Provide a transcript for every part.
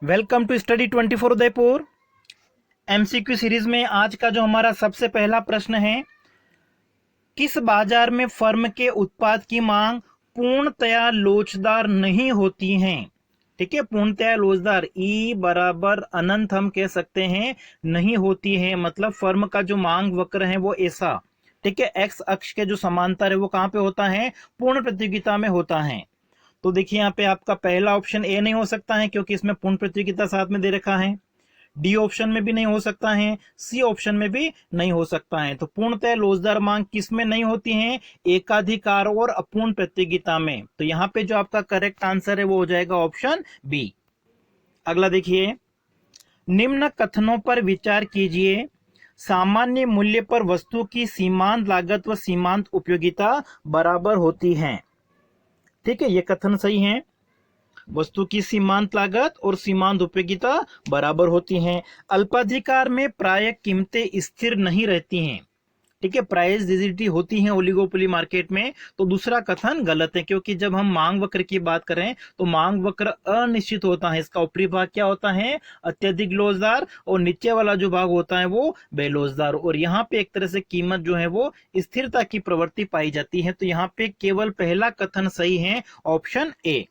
Welcome to study 24 Udaipur. MCQ series में आज का जो हमारा सबसे पहला प्रश्न है, किस बाजार में फर्म के उत्पाद की मांग पूर्णतया लोचदार नहीं होती है। ठीक है, पूर्णतया लोचदार ई बराबर अनंत हम कह सकते हैं नहीं होती है, मतलब फर्म का जो मांग वक्र है वो ऐसा, ठीक है, एक्स अक्ष के जो समांतर है वो कहां पे होता है, पूर्ण प्रतियोगिता में होता है। तो देखिए यहाँ पे आपका पहला ऑप्शन ए नहीं हो सकता है क्योंकि इसमें पूर्ण प्रतियोगिता साथ में दे रखा है। डी ऑप्शन में भी नहीं हो सकता है, सी ऑप्शन में भी नहीं हो सकता है। तो पूर्णतः लोचदार मांग किस में नहीं होती है, एकाधिकार और अपूर्ण प्रतियोगिता में। तो यहाँ पे जो आपका करेक्ट आंसर है वो हो जाएगा ऑप्शन बी। अगला देखिए, निम्न कथनों पर विचार कीजिए। सामान्य मूल्य पर वस्तु की सीमांत लागत व सीमांत उपयोगिता बराबर होती है। ठीक है, ये कथन सही है। वस्तु की सीमांत लागत और सीमांत उपयोगिता बराबर होती हैं। अल्पाधिकार में प्राय कीमतें स्थिर नहीं रहती हैं। ठीक है, प्राइस रिजिडिटी होती है ओलिगोपोली मार्केट में। तो दूसरा कथन गलत है, क्योंकि जब हम मांग वक्र की बात करें तो मांग वक्र अनिश्चित होता है। इसका ऊपरी भाग क्या होता है, अत्यधिक लोचदार, और नीचे वाला जो भाग होता है वो बेलोचदार। और यहाँ पे एक तरह से कीमत जो है वो स्थिरता की प्रवृत्ति पाई जाती है। तो यहाँ पे केवल पहला कथन सही है, ऑप्शन ए।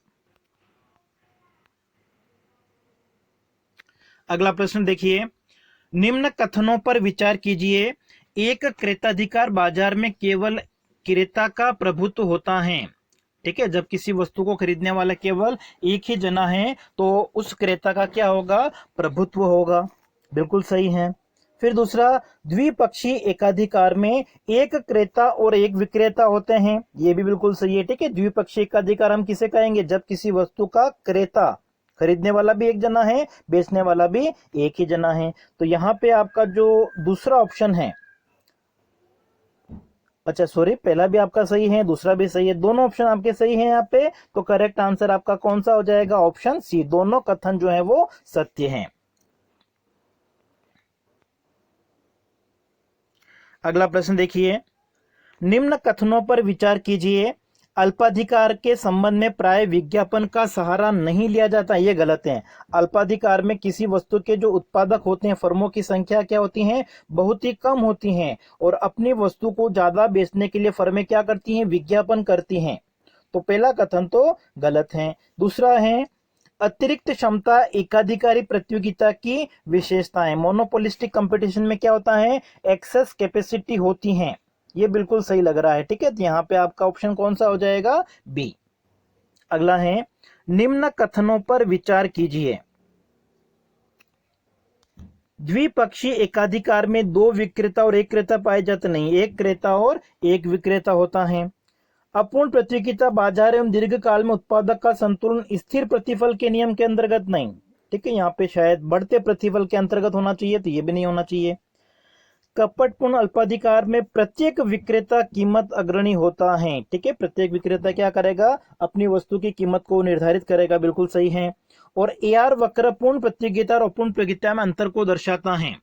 अगला प्रश्न देखिए, निम्न कथनों पर विचार कीजिए। एक क्रेताधिकार बाजार में केवल क्रेता का प्रभुत्व होता है। ठीक है, जब किसी वस्तु को खरीदने वाला केवल एक ही जना है तो उस क्रेता का क्या होगा, प्रभुत्व होगा। बिल्कुल सही है। फिर दूसरा, द्विपक्षीय एकाधिकार में एक क्रेता और एक विक्रेता होते हैं, ये भी बिल्कुल सही है। ठीक है, द्विपक्षीय एकाधिकार हम किसे कहेंगे, जब किसी वस्तु का क्रेता, खरीदने वाला भी एक जना है, बेचने वाला भी एक ही जना है। तो यहाँ पे आपका जो दूसरा ऑप्शन है, अच्छा सॉरी, पहला भी आपका सही है, दूसरा भी सही है, दोनों ऑप्शन आपके सही हैं यहाँ पे। तो करेक्ट आंसर आपका कौन सा हो जाएगा, ऑप्शन सी। दोनों कथन जो है वो सत्य हैं। अगला प्रश्न देखिए, निम्न कथनों पर विचार कीजिए। अल्पाधिकार के संबंध में प्राय विज्ञापन का सहारा नहीं लिया जाता, ये गलत है। अल्पाधिकार में किसी वस्तु के जो उत्पादक होते हैं, फर्मों की संख्या क्या होती है, बहुत ही कम होती है, और अपनी वस्तु को ज्यादा बेचने के लिए फर्में क्या करती हैं, विज्ञापन करती हैं। तो पहला कथन तो गलत है। दूसरा है, अतिरिक्त क्षमता एकाधिकारी प्रतियोगिता की विशेषता है। मोनोपोलिस्टिक कंपटीशन में क्या होता है, एक्सेस कैपेसिटी होती है, ये बिल्कुल सही लग रहा है। ठीक है, तो यहाँ पे आपका ऑप्शन कौन सा हो जाएगा, बी। अगला है, निम्न कथनों पर विचार कीजिए। द्विपक्षीय एकाधिकार में दो विक्रेता और एक क्रेता पाए जाते नहीं, एक क्रेता और एक विक्रेता होता है। अपूर्ण प्रतियोगिता बाजार एवं दीर्घकाल में उत्पादक का संतुलन स्थिर प्रतिफल के नियम के अंतर्गत नहीं। ठीक है, यहाँ पे शायद बढ़ते प्रतिफल के अंतर्गत होना चाहिए, तो ये भी नहीं होना चाहिए। कपटपूर्ण अल्पाधिकार में प्रत्येक विक्रेता कीमत अग्रणी होता है। ठीक है, प्रत्येक विक्रेता क्या करेगा, अपनी वस्तु की कीमत को निर्धारित करेगा, बिल्कुल सही है। और एआर वक्र पूर्ण प्रतियोगिता और अपूर्ण प्रतियोगिता में अंतर को दर्शाता है।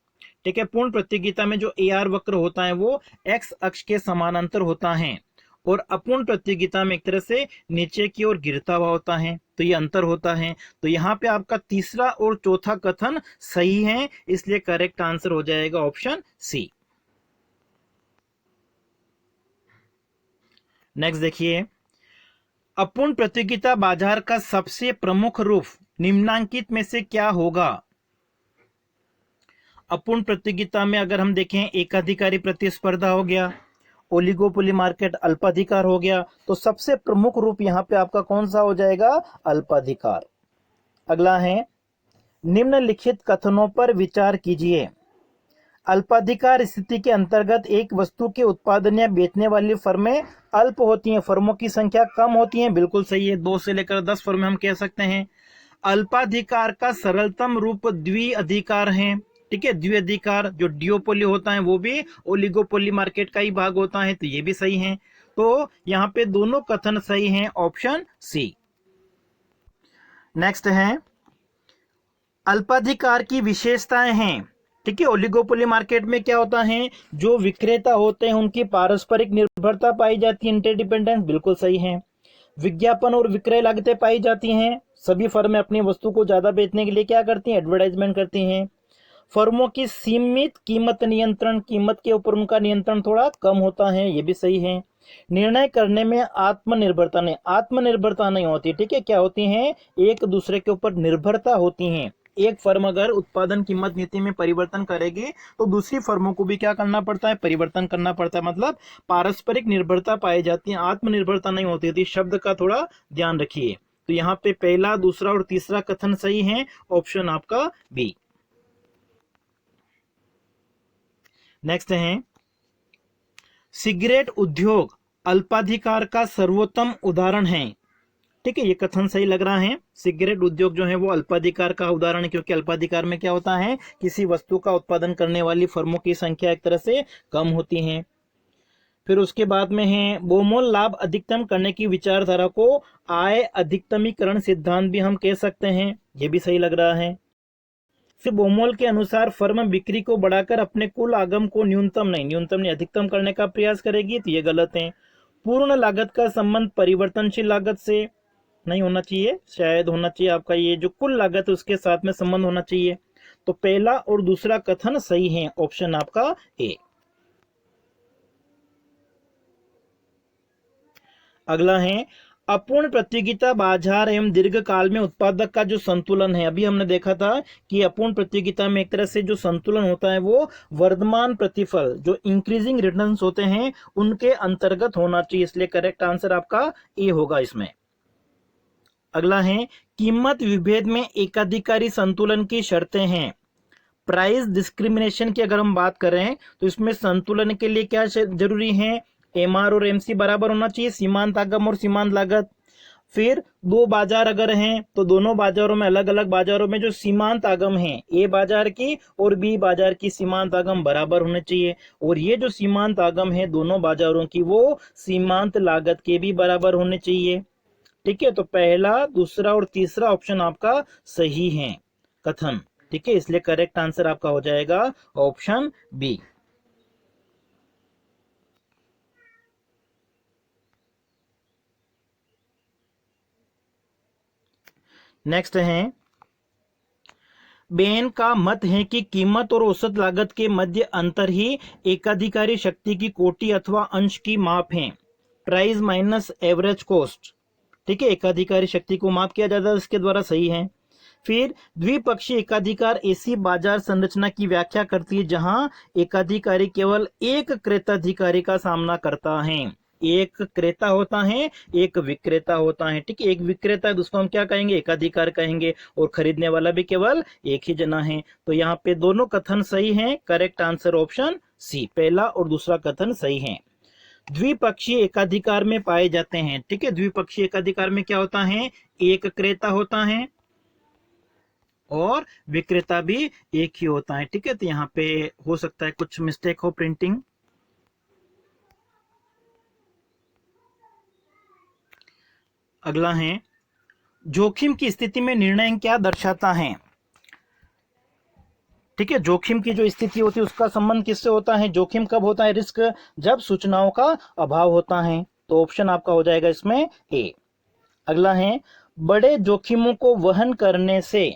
ठीक है, पूर्ण प्रतियोगिता में जो एआर वक्र होता है वो एक्स अक्ष के समानांतर होता है, और अपूर्ण प्रतियोगिता में एक तरह से नीचे की ओर गिरता हुआ होता है। तो ये अंतर होता है। तो यहाँ पे आपका तीसरा और चौथा कथन सही है, इसलिए करेक्ट आंसर हो जाएगा ऑप्शन सी। नेक्स्ट देखिए, अपूर्ण प्रतियोगिता बाजार का सबसे प्रमुख रूप निम्नांकित में से क्या होगा। अपूर्ण प्रतियोगिता में अगर हम देखें, एकाधिकारी प्रतिस्पर्धा हो गया, ओलिगोपोली मार्केट अल्पाधिकार हो गया, तो सबसे प्रमुख रूप यहाँ पे आपका कौन सा हो जाएगा, अल्पाधिकार। अगला है, निम्नलिखित कथनों पर विचार कीजिए। अल्पाधिकार स्थिति के अंतर्गत एक वस्तु के उत्पादन या बेचने वाली फर्में अल्प होती हैं, फर्मों की संख्या कम होती है, बिल्कुल सही है। 2 से लेकर 10 फर्में हम कह सकते हैं। अल्पाधिकार का सरलतम रूप द्विअधिकार है। ठीक है, द्विअधिकार जो डिओपोली होता है वो भी ओलिगोपोली मार्केट का ही भाग होता है, तो ये भी सही है। तो यहाँ पे दोनों कथन सही हैं, ऑप्शन सी। नेक्स्ट है, अल्पाधिकार की विशेषताएं हैं। ठीक है, ओलिगोपोली मार्केट में क्या होता है, जो विक्रेता होते हैं उनकी पारस्परिक निर्भरता पाई जाती है, इंटरडिपेंडेंस, बिल्कुल सही है। विज्ञापन और विक्रय लागतें पाई जाती हैं, सभी फर्में अपनी वस्तु को ज्यादा बेचने के लिए क्या करती हैं, एडवर्टाइजमेंट करती हैं। फर्मों की सीमित कीमत नियंत्रण, कीमत के ऊपर उनका नियंत्रण थोड़ा कम होता है, ये भी सही है। निर्णय करने में आत्मनिर्भरता नहीं होती, ठीक है, क्या होती हैं, एक दूसरे के ऊपर निर्भरता होती हैं। एक फर्म अगर उत्पादन कीमत नीति में परिवर्तन करेगी तो दूसरी फर्मों को भी क्या करना पड़ता है, परिवर्तन करना पड़ता है, मतलब पारस्परिक निर्भरता पाई जाती है, आत्मनिर्भरता नहीं होती थी। शब्द का थोड़ा ध्यान रखिए। तो यहाँ पे पहला, दूसरा और तीसरा कथन सही है, ऑप्शन आपका बी। नेक्स्ट है, सिगरेट उद्योग अल्पाधिकार का सर्वोत्तम उदाहरण है। ठीक है, ये कथन सही लग रहा है। सिगरेट उद्योग जो है वो अल्पाधिकार का उदाहरण है, क्योंकि अल्पाधिकार में क्या होता है, किसी वस्तु का उत्पादन करने वाली फर्मों की संख्या एक तरह से कम होती है। फिर उसके बाद में है, बहुमूल्य लाभ अधिकतम करने की विचारधारा को आय अधिकतमीकरण सिद्धांत भी हम कह सकते हैं, ये भी सही लग रहा है। फिर बहुमूल्य के अनुसार फर्म बिक्री को बढ़ाकर अपने कुल आगम को न्यूनतम नहीं अधिकतम करने का प्रयास करेगी, तो ये गलत है। पूर्ण लागत का संबंध परिवर्तनशील लागत से नहीं होना चाहिए, शायद होना चाहिए आपका ये जो कुल लागत है उसके साथ में संबंध होना चाहिए। तो पहला और दूसरा कथन सही है, ऑप्शन आपका ए। अगला है, अपूर्ण प्रतियोगिता बाजार एवं दीर्घकाल में उत्पादक का जो संतुलन है, अभी हमने देखा था कि अपूर्ण प्रतियोगिता में एक तरह से जो संतुलन होता है वो वर्धमान प्रतिफल, जो इंक्रीजिंग रिटर्न्स होते हैं, उनके अंतर्गत होना चाहिए, इसलिए करेक्ट आंसर आपका ए होगा इसमें। अगला है, कीमत विभेद में एकाधिकारी संतुलन की शर्तें हैं। प्राइस डिस्क्रिमिनेशन की अगर हम बात करें तो इसमें संतुलन के लिए क्या जरूरी है, एमआर और एमसी बराबर होना चाहिए, सीमांत आगम और सीमांत लागत। फिर दो बाजार अगर हैं तो दोनों बाजारों में, अलग अलग बाजारों में जो सीमांत आगम है, ए बाजार की और बी बाजार की सीमांत आगम बराबर होने चाहिए, और ये जो सीमांत आगम है दोनों बाजारों की वो सीमांत लागत के भी बराबर होने चाहिए। ठीक है, तो पहला, दूसरा और तीसरा ऑप्शन आपका सही है कथन। ठीक है, इसलिए करेक्ट आंसर आपका हो जाएगा ऑप्शन बी। नेक्स्ट है, बेन का मत है कि कीमत और औसत लागत के मध्य अंतर ही एकाधिकारी शक्ति की कोटि अथवा अंश की माप है, प्राइस माइनस एवरेज कॉस्ट। ठीक है, एकाधिकारी शक्ति को माप किया जाता है, इसके द्वारा सही है। फिर द्विपक्षीय एकाधिकार ऐसी बाजार संरचना की व्याख्या करती है जहां एकाधिकारी केवल एक क्रेताधिकारी का सामना करता है, एक क्रेता होता है, एक विक्रेता होता है। ठीक है, एक विक्रेता है, उसको हम क्या कहेंगे, एकाधिकार कहेंगे, और खरीदने वाला भी केवल एक ही जना है। तो यहाँ पे दोनों कथन सही हैं, करेक्ट आंसर ऑप्शन सी, पहला और दूसरा कथन सही है। द्विपक्षीय एकाधिकार में पाए जाते हैं। ठीक है, द्विपक्षीय एकाधिकार में क्या होता है, एक क्रेता होता है और विक्रेता भी एक ही होता है। ठीक है, तो यहाँ पे हो सकता है कुछ मिस्टेक हो प्रिंटिंग। अगला है, जोखिम की स्थिति में निर्णय क्या दर्शाता है। ठीक है, जोखिम की जो स्थिति होती है उसका संबंध किससे होता है, जोखिम कब होता है, रिस्क जब सूचनाओं का अभाव होता है। तो ऑप्शन आपका हो जाएगा इसमें ए। अगला है, बड़े जोखिमों को वहन करने से,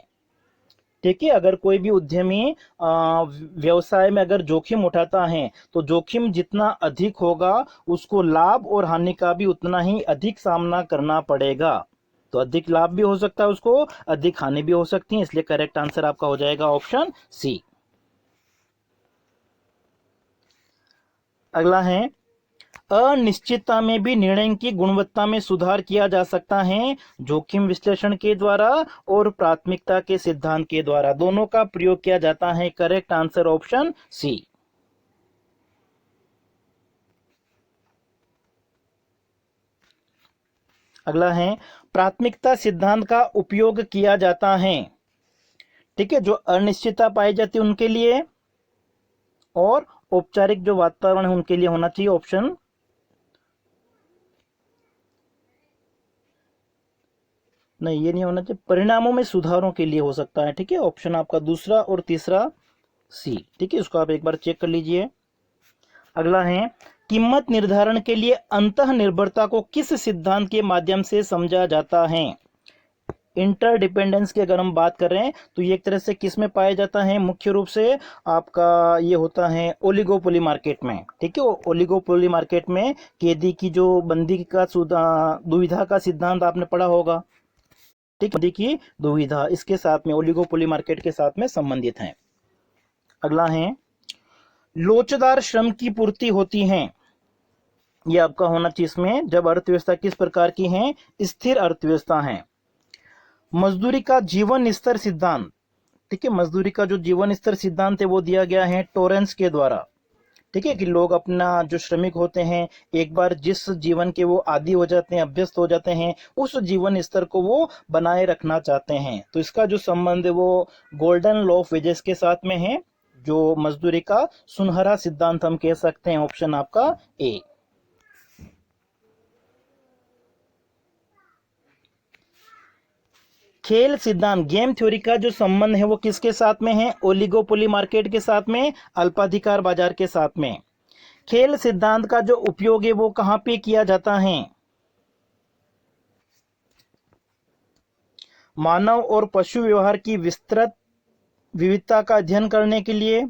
ठीक है, अगर कोई भी उद्यमी व्यवसाय में अगर जोखिम उठाता है तो जोखिम जितना अधिक होगा उसको लाभ और हानि का भी उतना ही अधिक सामना करना पड़ेगा। तो अधिक लाभ भी हो सकता है उसको, अधिक हानि भी हो सकती है, इसलिए करेक्ट आंसर आपका हो जाएगा ऑप्शन सी। अगला है, अनिश्चितता में भी निर्णय की गुणवत्ता में सुधार किया जा सकता है जोखिम विश्लेषण के द्वारा और प्राथमिकता के सिद्धांत के द्वारा, दोनों का प्रयोग किया जाता है, करेक्ट आंसर ऑप्शन सी। अगला है, प्राथमिकता सिद्धांत का उपयोग किया जाता है, ठीक है, जो अनिश्चितता पाई जाती है उनके लिए और औपचारिक जो वातावरण है उनके लिए होना चाहिए, ऑप्शन नहीं, ये नहीं होना चाहिए, परिणामों में सुधारों के लिए हो सकता है। ठीक है, ऑप्शन आपका दूसरा और तीसरा सी। ठीक है, इसको आप एक बार चेक कर लीजिए। अगला है, कीमत निर्धारण के लिए अंतः निर्भरता को किस सिद्धांत के माध्यम से समझा जाता है। इंटरडिपेंडेंस की अगर हम बात कर रहे हैं तो ये एक तरह से किस में पाया जाता है, मुख्य रूप से आपका ये होता है ओलिगोपोली मार्केट में। ठीक है, ओलिगोपोली मार्केट में कैदी की जो बंदी का दुविधा का सिद्धांत आपने पढ़ा होगा। ठीक, बंदी की दुविधा इसके साथ में ओलिगोपोली मार्केट के साथ में संबंधित है। अगला है लोचदार श्रम की पूर्ति होती है, ये आपका होना चाहिए इसमें, जब अर्थव्यवस्था किस प्रकार की है, स्थिर अर्थव्यवस्था है। मजदूरी का जीवन स्तर सिद्धांत, ठीक है, मजदूरी का जो जीवन स्तर सिद्धांत है वो दिया गया है टोरेंस के द्वारा। ठीक है, कि लोग अपना जो श्रमिक होते हैं एक बार जिस जीवन के वो आदी हो जाते हैं, अभ्यस्त हो जाते हैं, उस जीवन स्तर को वो बनाए रखना चाहते हैं। तो इसका जो संबंध है वो गोल्डन लॉ ऑफ वेजेस के साथ में है, जो मजदूरी का सुनहरा सिद्धांत हम कह सकते हैं। ऑप्शन आपका ए। खेल सिद्धांत गेम थ्योरी का जो संबंध है वो किसके साथ में है, ओलिगोपोली मार्केट के साथ में, अल्पाधिकार बाजार के साथ में। खेल सिद्धांत का जो उपयोग है वो कहां पे किया जाता है, मानव और पशु व्यवहार की विस्तृत विविधता का अध्ययन करने के लिए,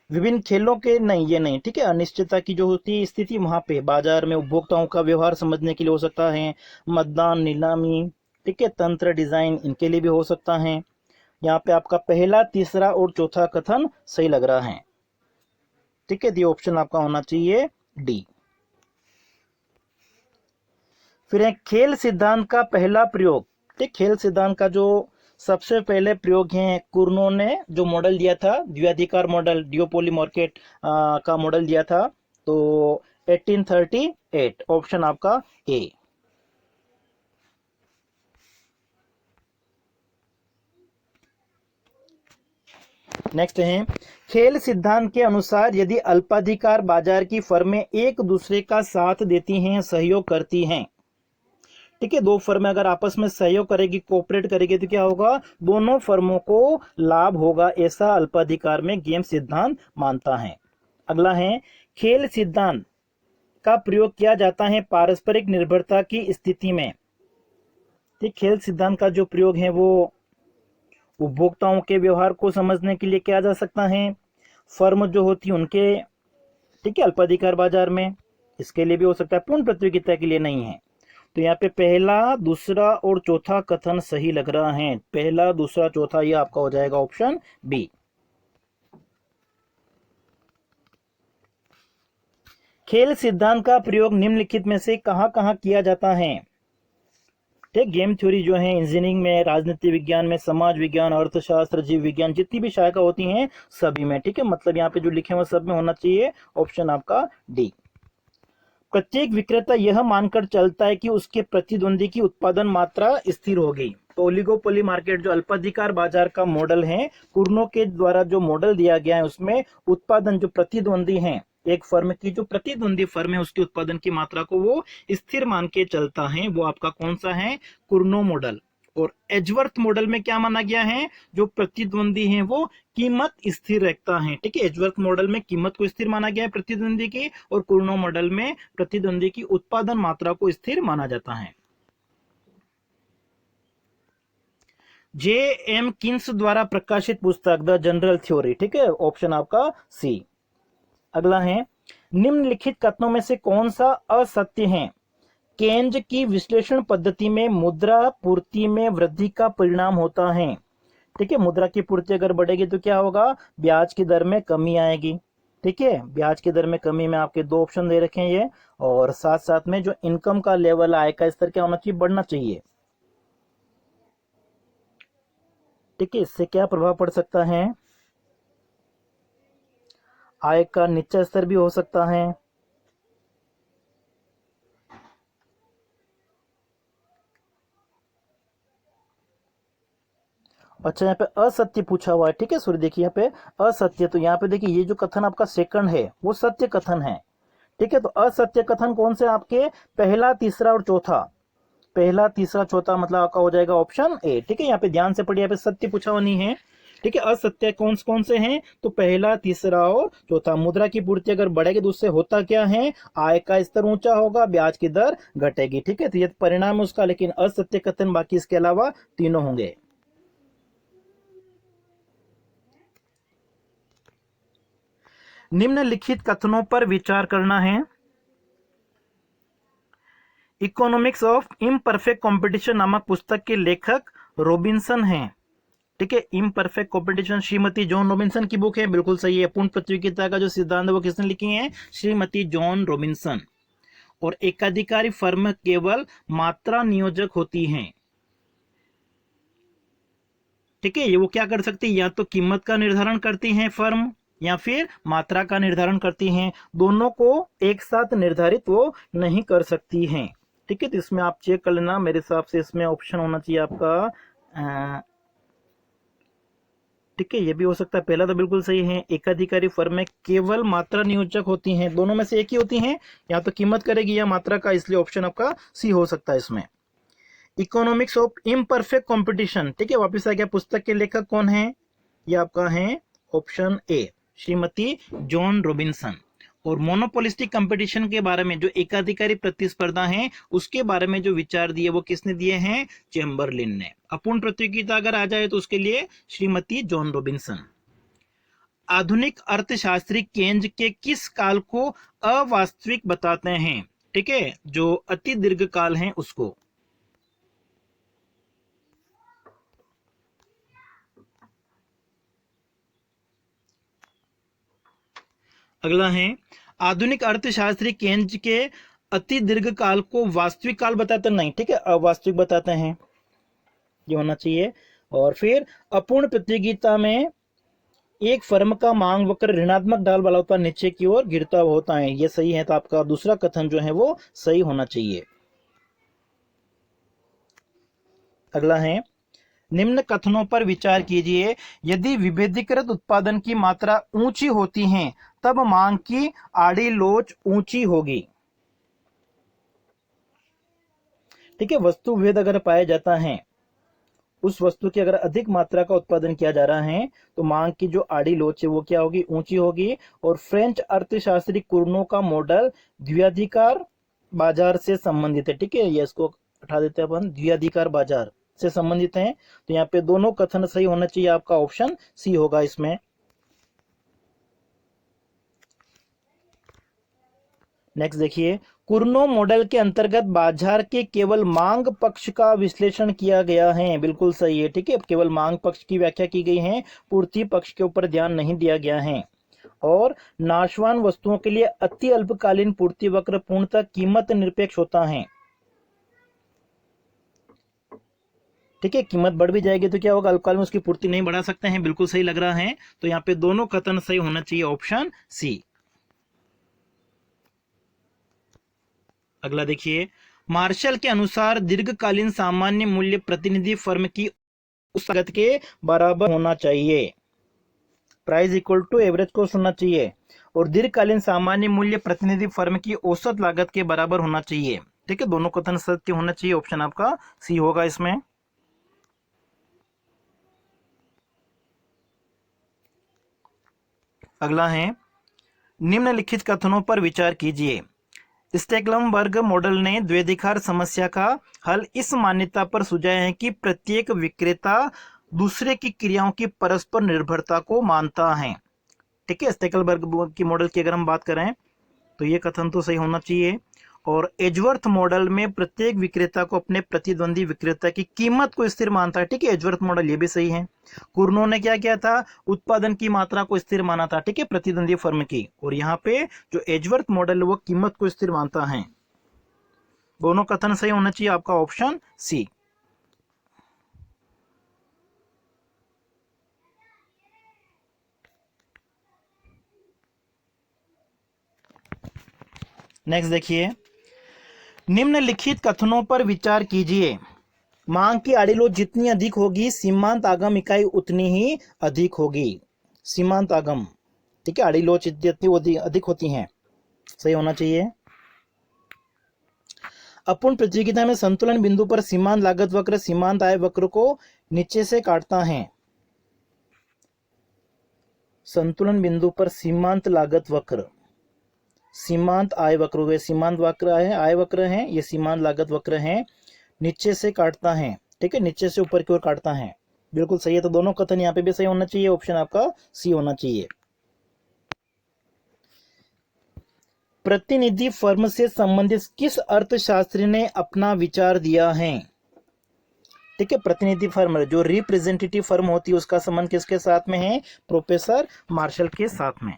विभिन्न खेलों के नहीं, ये नहीं, ठीक है, अनिश्चितता की जो होती है स्थिति वहां पे, बाजार में उपभोक्ताओं का व्यवहार समझने के लिए हो सकता है, मतदान, नीलामी, ठीक है, तंत्र डिजाइन, इनके लिए भी हो सकता है। यहाँ पे आपका पहला, तीसरा और चौथा कथन सही लग रहा है। ठीक है, दी ऑप्शन आपका होना चाहिए डी। फिर है खेल सिद्धांत का पहला प्रयोग। ठीक, खेल सिद्धांत का जो सबसे पहले प्रयोग है, कुर्नो ने जो मॉडल दिया था, द्विअधिकार मॉडल, डियोपोली मार्केट का मॉडल दिया था, तो 1838, ऑप्शन आपका ए। नेक्स्ट है खेल सिद्धांत के अनुसार यदि अल्पाधिकार बाजार की फर्में एक दूसरे का साथ देती हैं, सहयोग करती हैं, ठीक है, दो फर्में अगर आपस में सहयोग करेगी, कोऑपरेट करेगी, तो क्या होगा, दोनों फर्मों को लाभ होगा, ऐसा अल्पाधिकार में गेम सिद्धांत मानता है। अगला है खेल सिद्धांत का प्रयोग किया जाता है पारस्परिक निर्भरता की स्थिति में। ठीक, खेल सिद्धांत का जो प्रयोग है वो उपभोक्ताओं के व्यवहार को समझने के लिए किया जा सकता है, फर्म जो होती है उनके, ठीक है, अल्पाधिकार बाजार में, इसके लिए भी हो सकता है, पूर्ण प्रतियोगिता के लिए नहीं है। तो यहाँ पे पहला, दूसरा और चौथा कथन सही लग रहा है, पहला, दूसरा, चौथा, ये आपका हो जाएगा ऑप्शन बी। खेल सिद्धांत का प्रयोग निम्नलिखित में से कहां कहां किया जाता है। ठीक, गेम थ्योरी जो है इंजीनियरिंग में, राजनीति विज्ञान में, समाज विज्ञान, अर्थशास्त्र, जीव विज्ञान, जितनी भी शाखा होती हैं सभी में। ठीक है, मतलब यहाँ पे जो लिखे हुए सब में होना चाहिए ऑप्शन आपका डी। प्रत्येक विक्रेता यह मानकर चलता है कि उसके प्रतिद्वंदी की उत्पादन मात्रा स्थिर होगी। तो ओलिगोपोली मार्केट जो अल्पाधिकार बाजार का मॉडल है, कुर्नो के द्वारा जो मॉडल दिया गया है, उसमें उत्पादन जो प्रतिद्वंदी है, एक फर्म की जो प्रतिद्वंदी फर्म है उसके उत्पादन की मात्रा को वो स्थिर मान के चलता है, वो आपका कौन सा है, कुर्नो मॉडल। और एजवर्थ मॉडल में क्या माना गया है, जो प्रतिद्वंदी है वो कीमत स्थिर रखता है। ठीक है, एजवर्थ मॉडल में कीमत को स्थिर माना गया है प्रतिद्वंदी की, और कुर्नो मॉडल में प्रतिद्वंदी की उत्पादन मात्रा को स्थिर माना जाता है। जे एम किन्स द्वारा प्रकाशित पुस्तक द जनरल थ्योरी, ठीक है, ऑप्शन आपका सी। अगला है निम्नलिखित कथनों में से कौन सा असत्य है, केन्ज की विश्लेषण पद्धति में मुद्रा पूर्ति में वृद्धि का परिणाम होता है। ठीक है, मुद्रा की पूर्ति अगर बढ़ेगी तो क्या होगा, ब्याज की दर में कमी आएगी। ठीक है, ब्याज की दर में कमी में आपके दो ऑप्शन दे रखे हैं ये, और साथ साथ में जो इनकम का लेवल, आय का स्तर क्या होना चाहिए, बढ़ना चाहिए। ठीक है, इससे क्या प्रभाव पड़ सकता है, आय का नीचा स्तर भी हो सकता है। अच्छा, यहाँ पे असत्य पूछा हुआ है। ठीक है, सूर्य देखिए यहाँ पे असत्य, तो यहाँ पे देखिए ये जो कथन आपका सेकंड है वो सत्य कथन है। ठीक है, तो असत्य कथन कौन से आपके, पहला, तीसरा और चौथा, पहला, तीसरा, चौथा, मतलब आपका हो जाएगा ऑप्शन ए। ठीक है, यहाँ पे ध्यान से पढ़िए, यहाँ पे सत्य पूछा हुआ नहीं है, ठीक है। असत्य कौन कौन से हैं? तो पहला, तीसरा और चौथा। मुद्रा की पूर्ति अगर बढ़ेगी तो उससे होता क्या है? आय का स्तर ऊंचा होगा, ब्याज की दर घटेगी। ठीक है, तो ये परिणाम है उसका, लेकिन असत्य कथन बाकी इसके अलावा तीनों होंगे। निम्नलिखित कथनों पर विचार करना है। इकोनॉमिक्स ऑफ इम्परफेक्ट कंपटीशन नामक पुस्तक के लेखक रॉबिन्सन हैं। ठीक है, imperfect competition Shrimati John Robinson की बुक है, बिल्कुल सही है। पूर्ण प्रतियोगिता का जो सिद्धांत है वो किसने लिखी है? Shrimati John Robinson. और एकाधिकारी फर्म केवल मात्रा नियोजक होती हैं। ठीक है, ये वो क्या कर सकती है? या तो कीमत का निर्धारण करती हैं फर्म, या फिर मात्रा का निर्धारण करती हैं। दोनों को एक साथ निर्धारित वो नहीं कर सकती हैं। ठीक है, तो इसमें आप चेक कर लेना, मेरे हिसाब से इसमें ऑप्शन होना चाहिए आपका ठीक है, ये भी हो सकता है। पहला तो बिल्कुल सही है, एकाधिकारी फर्म में केवल मात्रा नियोजक होती हैं, दोनों में से एक ही होती हैं, या तो कीमत करेगी या मात्रा का, इसलिए ऑप्शन आपका सी हो सकता है इसमें। इकोनॉमिक्स ऑफ इम्परफेक्ट कंपटीशन, ठीक है, वापस आ गया। पुस्तक के लेखक कौन है? ये आपका है option A, Shrimati John Robinson. और मोनोपोलिस्टिक कंपटीशन के बारे में, जो एकाधिकारी प्रतिस्पर्धा है उसके बारे में जो विचार दिए वो किसने दिए हैं? चेम्बरलिन ने। अपूर्ण प्रतियोगिता अगर आ जाए तो उसके लिए श्रीमती जॉन रॉबिन्सन। आधुनिक अर्थशास्त्री केंज के किस काल को अवास्तविक बताते हैं? ठीक है, जो अति दीर्घ काल है उसको। अगला है, आधुनिक अर्थशास्त्री केंज के अति दीर्घ काल को वास्तविक काल बताते नहीं, ठीक है, अवास्तविक बताते हैं, ये होना चाहिए। और फिर अपूर्ण प्रतियोगिता में एक फर्म का मांग वक्र ऋणात्मक ढाल वाला होता है, नीचे की ओर गिरता हुआ होता है, ये सही है। तो आपका दूसरा कथन जो है वो सही होना चाहिए। अगला है, निम्न कथनों पर विचार कीजिए। यदि विभेदीकृत उत्पादन की मात्रा ऊंची होती है तब मांग की आड़ी लोच ऊंची होगी। ठीक है, वस्तु विभेद अगर पाया जाता है, उस वस्तु की अगर अधिक मात्रा का उत्पादन किया जा रहा है तो मांग की जो आड़ी लोच है वो क्या होगी? ऊंची होगी। और फ्रेंच अर्थशास्त्री कुर्नो का मॉडल द्विआधिकार बाजार से संबंधित है। ठीक है, ये इसको हटा देते हैं अपन, द्विआधिकार बाजार से संबंधित है। तो यहाँ पे दोनों कथन सही होना चाहिए, आपका ऑप्शन सी होगा इसमें। नेक्स्ट देखिए, कुर्नो मॉडल के अंतर्गत बाजार के केवल मांग पक्ष का विश्लेषण किया गया है, बिल्कुल सही है। ठीक है, केवल मांग पक्ष की व्याख्या की गई है, पूर्ति पक्ष के ऊपर ध्यान नहीं दिया गया है। और नाशवान वस्तुओं के लिए अति अल्पकालीन पूर्ति वक्र पूर्णतः कीमत निरपेक्ष होता है। ठीक है, कीमत बढ़ भी जाएगी तो क्या होगा? अल्पकाल में उसकी पूर्ति नहीं बढ़ा सकते हैं, बिल्कुल सही लग रहा है। तो यहाँ पे दोनों कथन सही होना चाहिए, ऑप्शन सी। अगला देखिए, मार्शल के अनुसार दीर्घकालीन सामान्य मूल्य प्रतिनिधि फर्म की उस लागत के बराबर होना चाहिए, price equal to average cost होना चाहिए। और दीर्घकालीन सामान्य मूल्य प्रतिनिधि फर्म की औसत लागत के बराबर होना चाहिए। ठीक है, दोनों कथन सत्य होना चाहिए, ऑप्शन आपका सी होगा इसमें। अगला है, निम्नलिखित कथनों पर विचार कीजिए। स्टेकलमबर्ग मॉडल ने द्वैधिकार समस्या का हल इस मान्यता पर सुझाया है कि प्रत्येक विक्रेता दूसरे की क्रियाओं की परस्पर निर्भरता को मानता है। ठीक है, स्टेकलबर्ग की मॉडल की अगर हम बात करें तो ये कथन तो सही होना चाहिए। और एजवर्थ मॉडल में प्रत्येक विक्रेता को अपने प्रतिद्वंदी विक्रेता की कीमत को स्थिर मानता है। ठीक है, एजवर्थ मॉडल ये भी सही है। कुर्नो ने क्या किया था? उत्पादन की मात्रा को स्थिर माना था, ठीक है, प्रतिद्वंदी फर्म की। और यहाँ पे जो एजवर्थ मॉडल है वो कीमत को स्थिर मानता है। दोनों कथन सही होना चाहिए, आपका ऑप्शन सी। नेक्स्ट देखिए, निम्नलिखित कथनों पर विचार कीजिए। मांग की आड़ी लोच जितनी अधिक होगी सीमांत आगम इकाई उतनी ही अधिक होगी। सीमांत आगम, ठीक है, आड़ी लोच जितनी अधिक होती हैं, सही होना चाहिए। अपूर्ण प्रतियोगिता में संतुलन बिंदु पर सीमांत लागत वक्र सीमांत आय वक्र को नीचे से काटता है। संतुलन बिंदु पर सीमांत लागत वक्र, सीमांत आय वक्र हो गए, सीमांत वक्र है, आय वक्र है, ये सीमांत लागत वक्र है, नीचे से काटता है, ठीक है, नीचे से ऊपर की ओर काटता है। बिल्कुल सही है, तो दोनों कथन यहाँ पे भी सही होना चाहिए, ऑप्शन आपका सी होना चाहिए। प्रतिनिधि फर्म से संबंधित किस अर्थशास्त्री ने अपना विचार दिया है? ठीक है, प्रतिनिधि फर्म जो रिप्रेजेंटेटिव फर्म होती है उसका संबंध किसके साथ में है? प्रोफेसर मार्शल के साथ में।